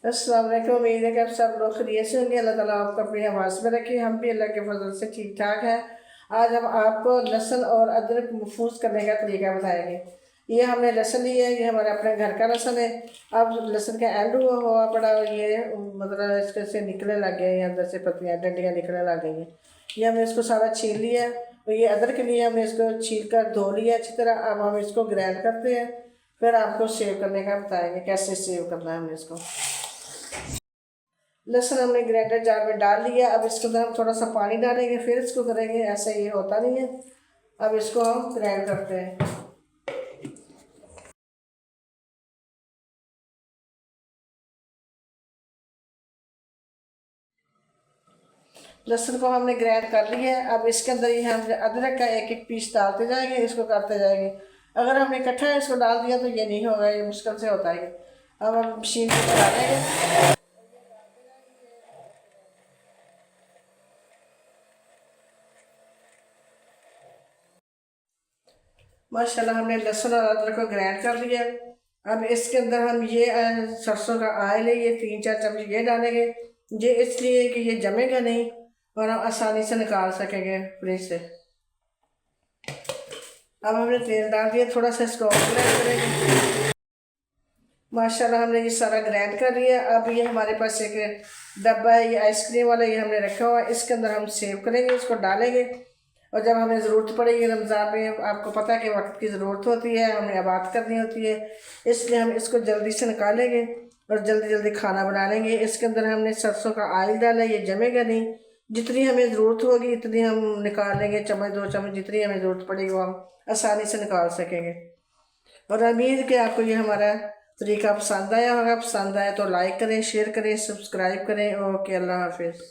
अस्सलाम वालेकुम। उम्मीद है कि आप सब लोग खैरियत से होंगे। अल्लाह ताला आपको अपनी आवाज़ में रखे, हम भी अल्लाह के फजल से ठीक ठाक हैं। आज हम आपको लहसुन और अदरक महफूज करने का तरीका बताएंगे। ये हमने लहसुन लिया है, ये हमारे अपने घर का लहसुन है। अब लहसुन का एंड हुआ पड़ा, ये मतलब इसके से निकलने लग गए हैं, अंदर से पत्तियाँ डंडियाँ निकलने लग गई हैं। ये हमने इसको सारा छील लिया है। और ये अदरक के लिए हमने इसको छील कर धो लिया अच्छी तरह। अब हम इसको ग्राइंड करते हैं, फिर आपको सेव करने का बताएंगे कैसे सेव करना है हमने इसको। लहसुन हमने ग्राइंडर जार में डाल लिया। अब इसके अंदर हम थोड़ा सा पानी डालेंगे, फिर इसको करेंगे। ऐसा ये होता नहीं है। अब इसको हम ग्राइंड करते हैं। लहसुन को हमने ग्राइंड कर लिया है। अब इसके अंदर ये हम अदरक का एक एक पीस डालते जाएंगे, इसको करते जाएंगे। अगर हमने इकट्ठा इसको डाल दिया तो ये नहीं होगा, ये मुश्किल से होता है। अब हम मशीन को चला लेंगे। माशाल्लाह हमने लहसुन और अदरक को ग्राइंड कर लिया। अब इसके अंदर हम ये सरसों का ऑयल है, ये 3-4 चम्मच ये डालेंगे। ये इसलिए कि ये जमेगा नहीं और हम आसानी से निकाल सकेंगे फ्रिज से। अब हमने तेल डाल दिया, थोड़ा सा इसको और ग्राइंड करेंगे। माशाल्लाह हमने ये सारा ग्राइंड कर लिया। अब ये हमारे पास एक डब्बा है, ये आइसक्रीम वाला, ये हमने रखा हुआ है। इसके अंदर हम सेव करेंगे, इसको डालेंगे। और जब हमें ज़रूरत पड़ेगी रमज़ान में, आपको पता है कि वक्त की ज़रूरत होती है, हमें आबाद करनी होती है, इसलिए हम इसको जल्दी से निकालेंगे और जल्दी जल्दी खाना बना लेंगे। इसके अंदर हमने सरसों का ऑयल डाला, ये जमेगा नहीं। जितनी हमें ज़रूरत होगी इतनी हम निकाल लेंगे, 1-2 चम्मच, जितनी हमें ज़रूरत पड़ेगी वो हम आसानी से निकाल सकेंगे। और उम्मीद कि आपको ये हमारा तरीका पसंद आया होगा। पसंद आया तो लाइक करें, शेयर करें, सब्सक्राइब करें। ओके, अल्लाह हाफिज़।